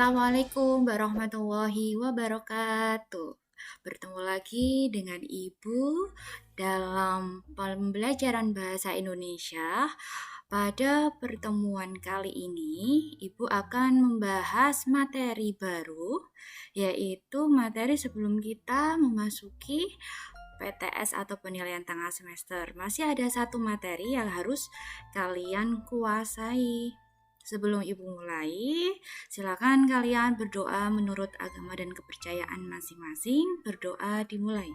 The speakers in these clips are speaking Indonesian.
Assalamualaikum warahmatullahi wabarakatuh. Bertemu lagi dengan Ibu dalam pembelajaran bahasa Indonesia. Pada pertemuan kali ini, Ibu akan membahas materi baru, yaitu materi sebelum kita memasuki PTS atau penilaian tengah semester. Masih ada satu materi yang harus kalian kuasai. Sebelum Ibu mulai, silakan kalian berdoa menurut agama dan kepercayaan masing-masing. Berdoa dimulai.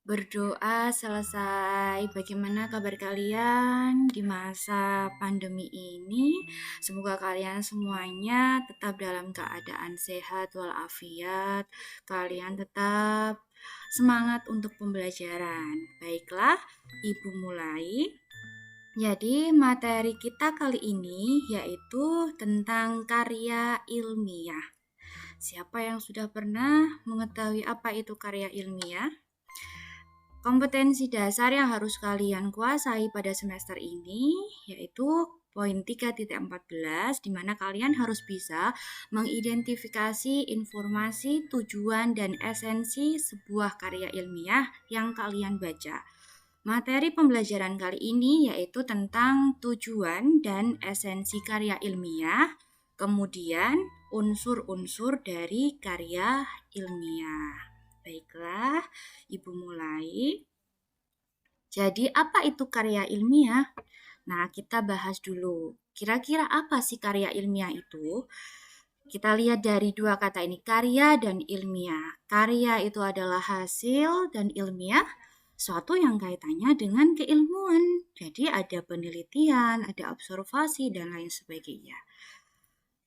Berdoa selesai. Bagaimana kabar kalian di masa pandemi ini? Semoga kalian semuanya tetap dalam keadaan sehat walafiat. Kalian tetap semangat untuk pembelajaran. Baiklah, Ibu mulai. Jadi materi kita kali ini yaitu tentang karya ilmiah. Siapa yang sudah pernah mengetahui apa itu karya ilmiah? Kompetensi dasar yang harus kalian kuasai pada semester ini yaitu poin 3.14 di mana kalian harus bisa mengidentifikasi informasi, tujuan, dan esensi sebuah karya ilmiah yang kalian baca. Materi pembelajaran kali ini yaitu tentang tujuan dan esensi karya ilmiah, kemudian unsur-unsur dari karya ilmiah. Baiklah, Ibu mulai. Jadi apa itu karya ilmiah? Nah, kita bahas dulu. Kira-kira apa sih karya ilmiah itu? Kita lihat dari dua kata ini, karya dan ilmiah. Karya itu adalah hasil dan ilmiah suatu yang kaitannya dengan keilmuan. Jadi ada penelitian, ada observasi, dan lain sebagainya.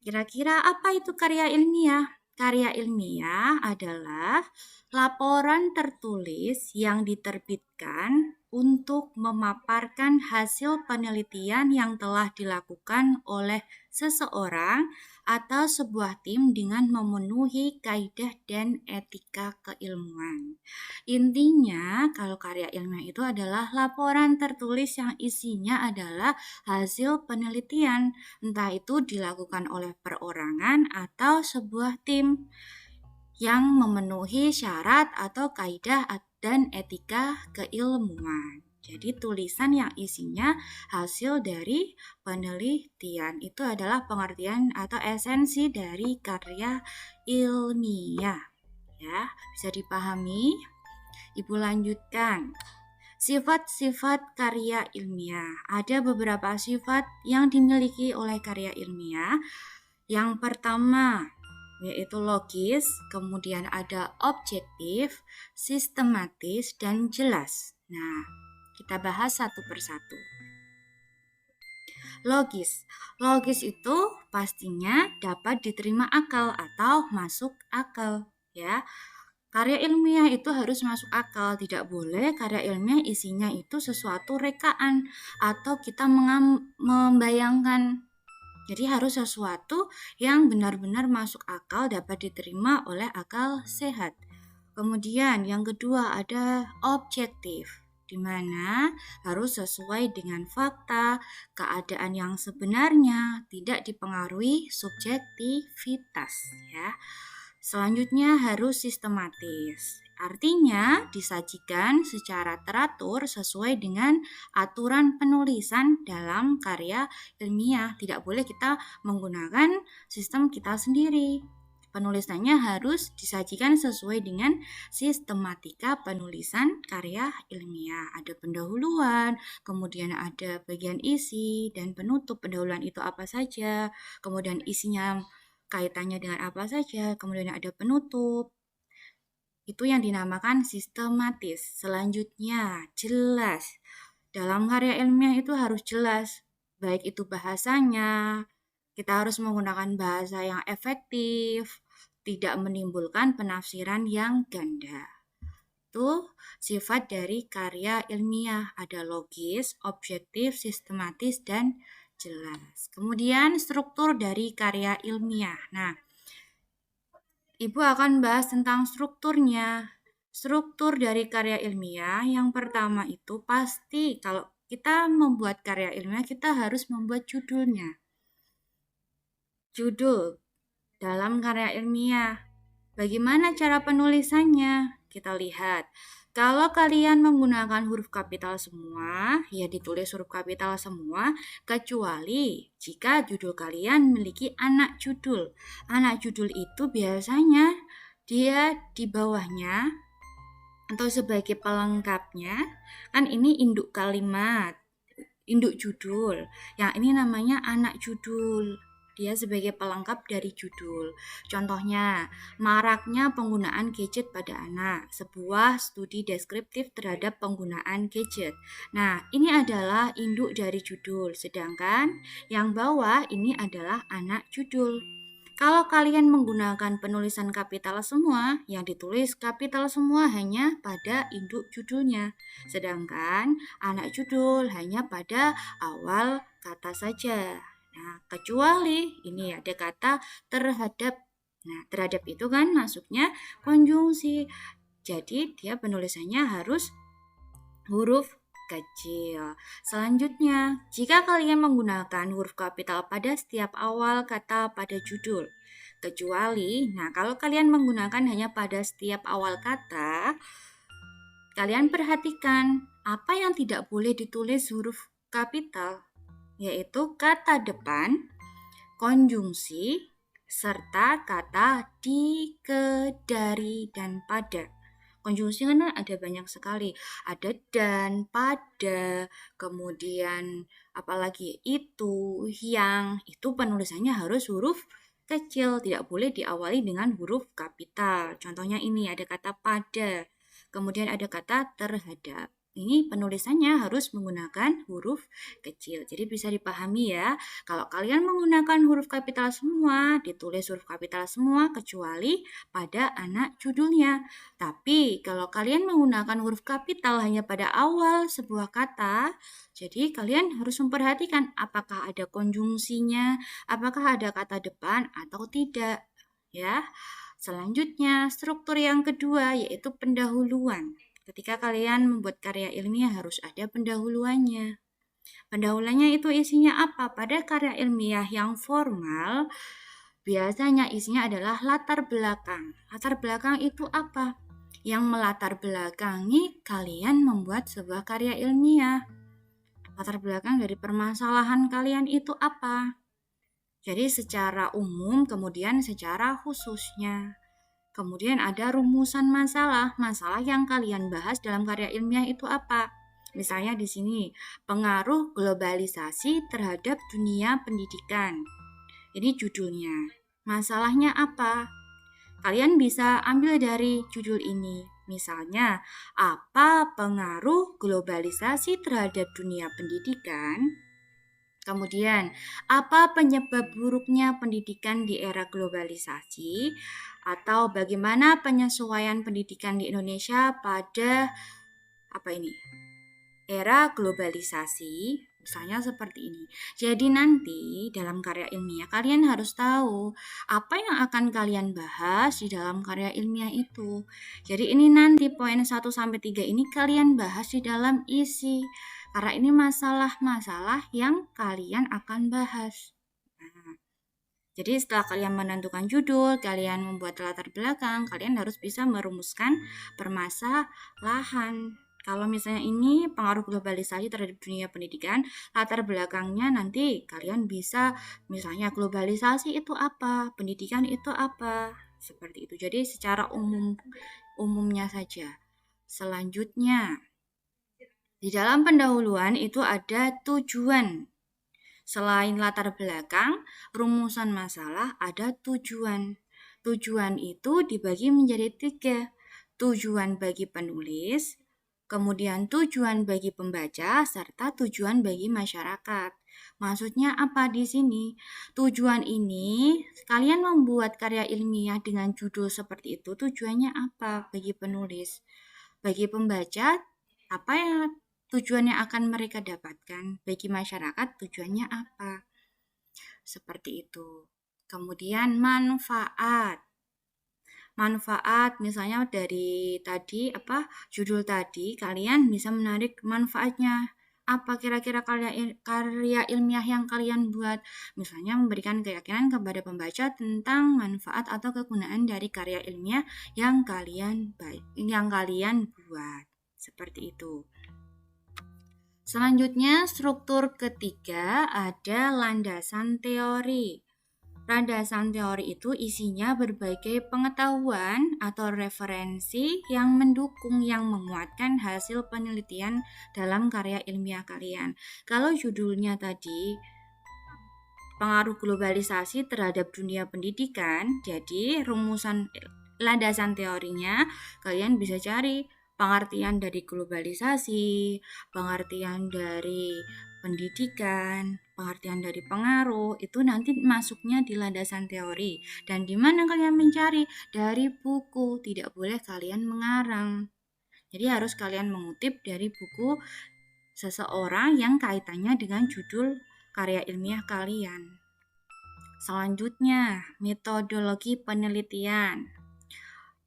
Kira-kira apa itu karya ilmiah? Karya ilmiah adalah laporan tertulis yang diterbitkan untuk memaparkan hasil penelitian yang telah dilakukan oleh seseorang atau sebuah tim dengan memenuhi kaidah dan etika keilmuan. Intinya, kalau karya ilmiah itu adalah laporan tertulis yang isinya adalah hasil penelitian, entah itu dilakukan oleh perorangan atau sebuah tim yang memenuhi syarat atau kaidah dan etika keilmuan. Jadi tulisan yang isinya hasil dari penelitian itu adalah pengertian atau esensi dari karya ilmiah. Ya, bisa dipahami? Ibu lanjutkan. Sifat-sifat karya ilmiah. Ada beberapa sifat yang dimiliki oleh karya ilmiah. Yang pertama yaitu logis, kemudian ada objektif, sistematis, dan jelas. Nah, kita bahas satu persatu. Logis. Logis itu pastinya dapat diterima akal atau masuk akal, ya. Karya ilmiah itu harus masuk akal, tidak boleh karya ilmiah isinya itu sesuatu rekaan atau kita membayangkan. Jadi harus sesuatu yang benar-benar masuk akal, dapat diterima oleh akal sehat. Kemudian yang kedua ada objektif, di mana harus sesuai dengan fakta, keadaan yang sebenarnya, tidak dipengaruhi subjektivitas, ya. Selanjutnya harus sistematis. Artinya disajikan secara teratur sesuai dengan aturan penulisan dalam karya ilmiah. Tidak boleh kita menggunakan sistem kita sendiri. Penulisannya harus disajikan sesuai dengan sistematika penulisan karya ilmiah. Ada pendahuluan, kemudian ada bagian isi dan penutup. Pendahuluan itu apa saja, kemudian isinya kaitannya dengan apa saja, kemudian ada penutup. Itu yang dinamakan sistematis. Selanjutnya, jelas. Dalam karya ilmiah itu harus jelas, baik itu bahasanya, kita harus menggunakan bahasa yang efektif, tidak menimbulkan penafsiran yang ganda. Itu sifat dari karya ilmiah, ada logis, objektif, sistematis, dan jelas. Kemudian struktur dari karya ilmiah. Nah, Ibu akan bahas tentang strukturnya. Struktur dari karya ilmiah yang pertama itu pasti kalau kita membuat karya ilmiah, kita harus membuat judulnya. Judul dalam karya ilmiah. Bagaimana cara penulisannya? Kita lihat. Kalau kalian menggunakan huruf kapital semua, ya ditulis huruf kapital semua, kecuali jika judul kalian memiliki anak judul. Anak judul itu biasanya dia di bawahnya atau sebagai pelengkapnya, kan ini induk kalimat, induk judul. Yang ini namanya anak judul. Dia sebagai pelengkap dari judul. Contohnya, maraknya penggunaan gadget pada anak, sebuah studi deskriptif terhadap penggunaan gadget. Nah, ini adalah induk dari judul, sedangkan yang bawah ini adalah anak judul. Kalau kalian menggunakan penulisan kapital semua, yang ditulis kapital semua hanya pada induk judulnya. Sedangkan anak judul hanya pada awal kata saja. Nah, kecuali ini ada kata terhadap. Nah, terhadap itu kan masuknya konjungsi. Jadi dia penulisannya harus huruf kecil. Selanjutnya, jika kalian menggunakan huruf kapital pada setiap awal kata pada judul, kecuali, nah kalau kalian menggunakan hanya pada setiap awal kata, kalian perhatikan apa yang tidak boleh ditulis huruf kapital, yaitu kata depan, konjungsi, serta kata di, ke, dari, dan pada. Konjungsi kan ada banyak sekali, ada dan, pada, kemudian apalagi itu, yang, itu penulisannya harus huruf kecil, tidak boleh diawali dengan huruf kapital. Contohnya ini ada kata pada, kemudian ada kata terhadap. Ini penulisannya harus menggunakan huruf kecil. Jadi bisa dipahami ya, kalau kalian menggunakan huruf kapital semua, ditulis huruf kapital semua kecuali pada anak judulnya. Tapi kalau kalian menggunakan huruf kapital hanya pada awal sebuah kata, jadi kalian harus memperhatikan apakah ada konjungsinya, apakah ada kata depan atau tidak. Ya. Selanjutnya, struktur yang kedua yaitu pendahuluan. Ketika kalian membuat karya ilmiah harus ada pendahuluannya. Pendahuluannya itu isinya apa? Pada karya ilmiah yang formal, biasanya isinya adalah latar belakang. Latar belakang itu apa? Yang melatar belakangi kalian membuat sebuah karya ilmiah. Latar belakang dari permasalahan kalian itu apa? Jadi secara umum, kemudian secara khususnya. Kemudian ada rumusan masalah. Masalah yang kalian bahas dalam karya ilmiah itu apa? Misalnya di sini, pengaruh globalisasi terhadap dunia pendidikan. Ini judulnya. Masalahnya apa? Kalian bisa ambil dari judul ini. Misalnya, apa pengaruh globalisasi terhadap dunia pendidikan? Kemudian, apa penyebab buruknya pendidikan di era globalisasi? Atau bagaimana penyesuaian pendidikan di Indonesia pada era globalisasi? Misalnya seperti ini. Jadi nanti dalam karya ilmiah kalian harus tahu apa yang akan kalian bahas di dalam karya ilmiah itu. Jadi ini nanti poin 1 sampai 3 ini kalian bahas di dalam isi. Karena ini masalah-masalah yang kalian akan bahas. Nah, jadi setelah kalian menentukan judul, kalian membuat latar belakang, kalian harus bisa merumuskan permasalahan. Kalau misalnya ini pengaruh globalisasi terhadap dunia pendidikan, latar belakangnya nanti kalian bisa misalnya globalisasi itu apa, pendidikan itu apa, seperti itu. Jadi secara umumnya saja. Selanjutnya, di dalam pendahuluan itu ada tujuan. Selain latar belakang, rumusan masalah ada tujuan. Tujuan itu dibagi menjadi 3. Tujuan bagi penulis, kemudian tujuan bagi pembaca, serta tujuan bagi masyarakat. Maksudnya apa di sini? Tujuan ini, kalian membuat karya ilmiah dengan judul seperti itu, tujuannya apa bagi penulis? Bagi pembaca, apa yang tujuan yang akan mereka dapatkan? Bagi masyarakat, tujuannya apa? Seperti itu. Kemudian manfaat. Manfaat misalnya dari tadi judul tadi kalian bisa menarik manfaatnya. Apa kira-kira karya ilmiah yang kalian buat? Misalnya memberikan keyakinan kepada pembaca tentang manfaat atau kegunaan dari karya ilmiah yang kalian buat. Seperti itu. Selanjutnya, struktur ketiga ada landasan teori. Landasan teori itu isinya berbagai pengetahuan atau referensi yang mendukung, yang menguatkan hasil penelitian dalam karya ilmiah kalian. Kalau judulnya tadi pengaruh globalisasi terhadap dunia pendidikan, jadi rumusan landasan teorinya kalian bisa cari pengertian dari globalisasi, pengertian dari pendidikan, pengertian dari pengaruh, itu nanti masuknya di landasan teori. Dan di mana kalian mencari? Dari buku, tidak boleh kalian mengarang. Jadi harus kalian mengutip dari buku seseorang yang kaitannya dengan judul karya ilmiah kalian. Selanjutnya, metodologi penelitian.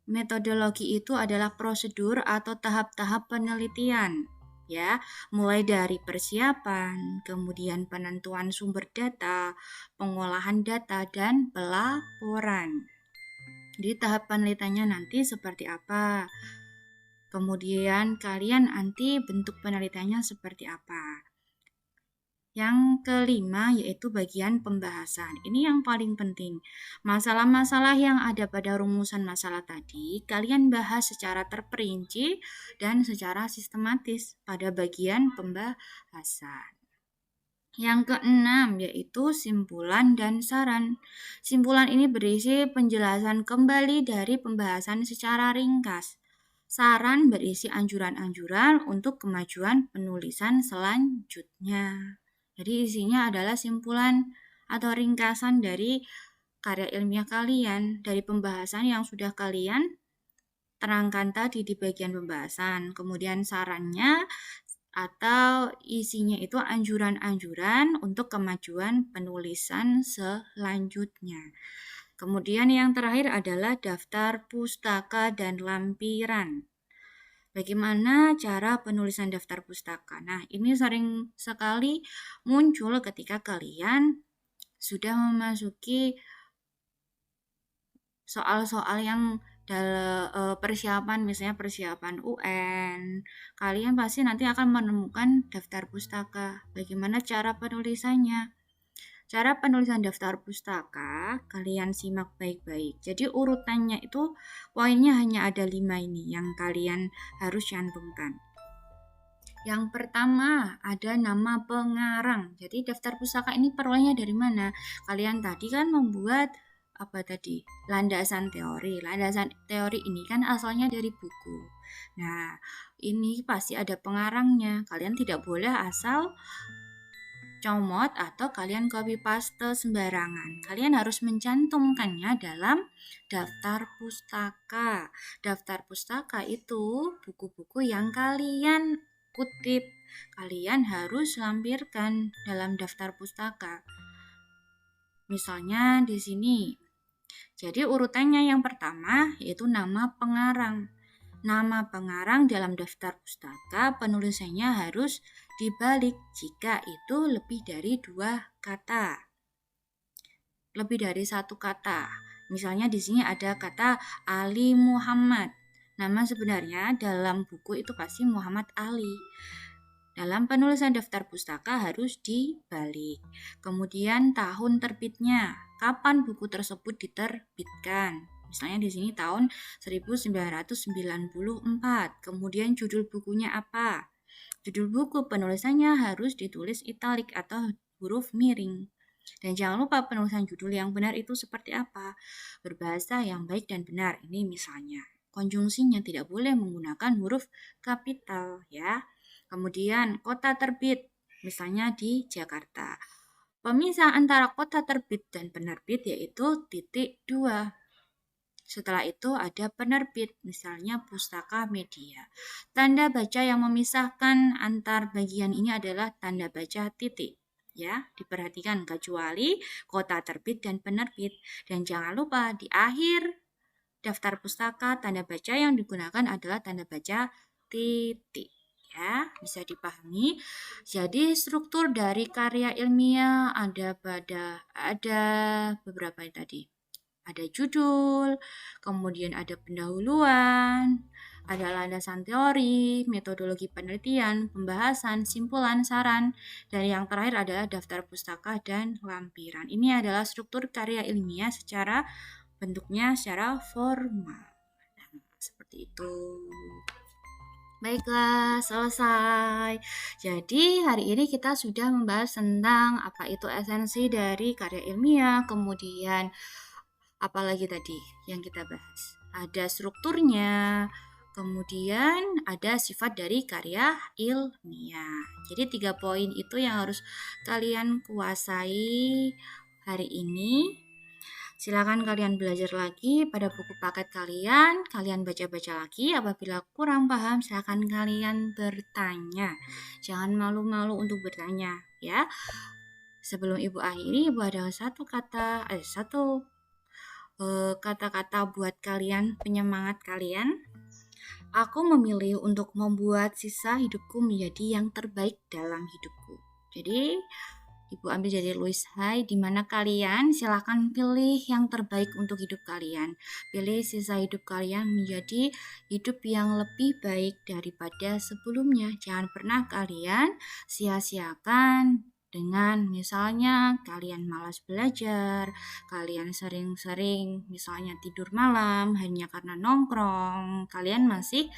Metodologi itu adalah prosedur atau tahap-tahap penelitian, ya, mulai dari persiapan, kemudian penentuan sumber data, pengolahan data, dan pelaporan. Jadi tahap penelitiannya nanti seperti apa? Kemudian kalian nanti bentuk penelitiannya seperti apa? Yang kelima yaitu bagian pembahasan. Ini yang paling penting. Masalah-masalah yang ada pada rumusan masalah tadi, kalian bahas secara terperinci dan secara sistematis pada bagian pembahasan. Yang keenam yaitu simpulan dan saran. Simpulan ini berisi penjelasan kembali dari pembahasan secara ringkas. Saran berisi anjuran-anjuran untuk kemajuan penulisan selanjutnya. Jadi isinya adalah simpulan atau ringkasan dari karya ilmiah kalian, dari pembahasan yang sudah kalian terangkan tadi di bagian pembahasan. Kemudian sarannya atau isinya itu anjuran-anjuran untuk kemajuan penulisan selanjutnya. Kemudian yang terakhir adalah daftar pustaka dan lampiran. Bagaimana cara penulisan daftar pustaka? Nah, ini sering sekali muncul ketika kalian sudah memasuki soal-soal yang dalam persiapan, misalnya persiapan UN. Kalian pasti nanti akan menemukan daftar pustaka. Bagaimana cara penulisannya? Cara penulisan daftar pustaka, kalian simak baik-baik. Jadi urutannya itu poinnya hanya ada 5 ini yang kalian harus cantumkan. Yang pertama ada nama pengarang. Jadi daftar pustaka ini perolehnya dari mana? Kalian tadi kan membuat apa tadi? Landasan teori. Landasan teori ini kan asalnya dari buku. Nah, ini pasti ada pengarangnya. Kalian tidak boleh asal comot atau kalian copy paste sembarangan. Kalian harus mencantumkannya dalam daftar pustaka. Daftar pustaka itu buku-buku yang kalian kutip. Kalian harus lampirkan dalam daftar pustaka. Misalnya di sini. Jadi urutannya yang pertama yaitu nama pengarang. Nama pengarang dalam daftar pustaka penulisannya harus dibalik jika itu lebih dari 2 kata. Lebih dari 1 kata. Misalnya di sini ada kata Ali Muhammad. Nama sebenarnya dalam buku itu pasti Muhammad Ali. Dalam penulisan daftar pustaka harus dibalik. Kemudian tahun terbitnya. Kapan buku tersebut diterbitkan? Misalnya di sini tahun 1994. Kemudian judul bukunya apa? Judul buku penulisannya harus ditulis italik atau huruf miring. Dan jangan lupa penulisan judul yang benar itu seperti apa? Berbahasa yang baik dan benar. Ini misalnya. Konjungsinya tidak boleh menggunakan huruf kapital ya. Kemudian kota terbit. Misalnya di Jakarta. Pemisah antara kota terbit dan penerbit yaitu .2. Setelah itu ada penerbit, misalnya Pustaka Media. Tanda baca yang memisahkan antar bagian ini adalah tanda baca titik. Ya, diperhatikan kecuali kota terbit dan penerbit. Dan jangan lupa di akhir daftar pustaka tanda baca yang digunakan adalah tanda baca titik. Ya, bisa dipahami. Jadi struktur dari karya ilmiah ada beberapa tadi. Ada judul, kemudian ada pendahuluan, ada landasan teori, metodologi penelitian, pembahasan, simpulan, saran, dan yang terakhir adalah daftar pustaka dan lampiran. Ini adalah struktur karya ilmiah secara bentuknya secara formal. Nah, seperti itu. Baiklah, selesai. Jadi, hari ini kita sudah membahas tentang apa itu esensi dari karya ilmiah, kemudian apalagi tadi yang kita bahas. Ada strukturnya, kemudian ada sifat dari karya ilmiah. Jadi 3 poin itu yang harus kalian kuasai hari ini. Silakan kalian belajar lagi pada buku paket kalian baca-baca lagi. Apabila kurang paham, silakan kalian bertanya. Jangan malu-malu untuk bertanya, ya. Sebelum Ibu akhiri, Ibu ada satu kata-kata buat kalian, penyemangat kalian. Aku memilih untuk membuat sisa hidupku menjadi yang terbaik dalam hidupku. Jadi, Ibu ambil jadi Louis Hay, di mana kalian silahkan pilih yang terbaik untuk hidup kalian. Pilih sisa hidup kalian menjadi hidup yang lebih baik daripada sebelumnya. Jangan pernah kalian sia-siakan dengan misalnya kalian malas belajar, kalian sering-sering misalnya tidur malam hanya karena nongkrong, kalian masih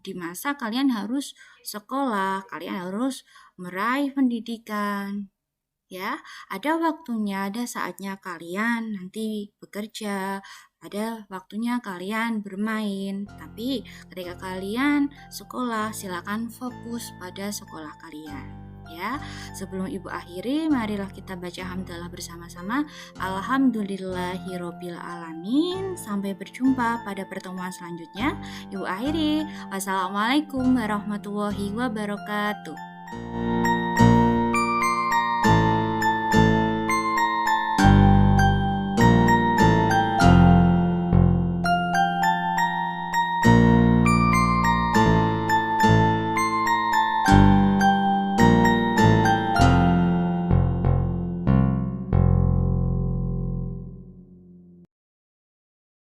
di masa kalian harus sekolah, kalian harus meraih pendidikan. Ya, ada waktunya, ada saatnya kalian nanti bekerja, ada waktunya kalian bermain. Tapi ketika kalian sekolah, silakan fokus pada sekolah kalian. Ya, sebelum Ibu akhiri, marilah kita baca hamdalah bersama-sama. Alhamdulillahirobbil alamin. Sampai berjumpa pada pertemuan selanjutnya. Ibu akhiri. Wassalamualaikum warahmatullahi wabarakatuh.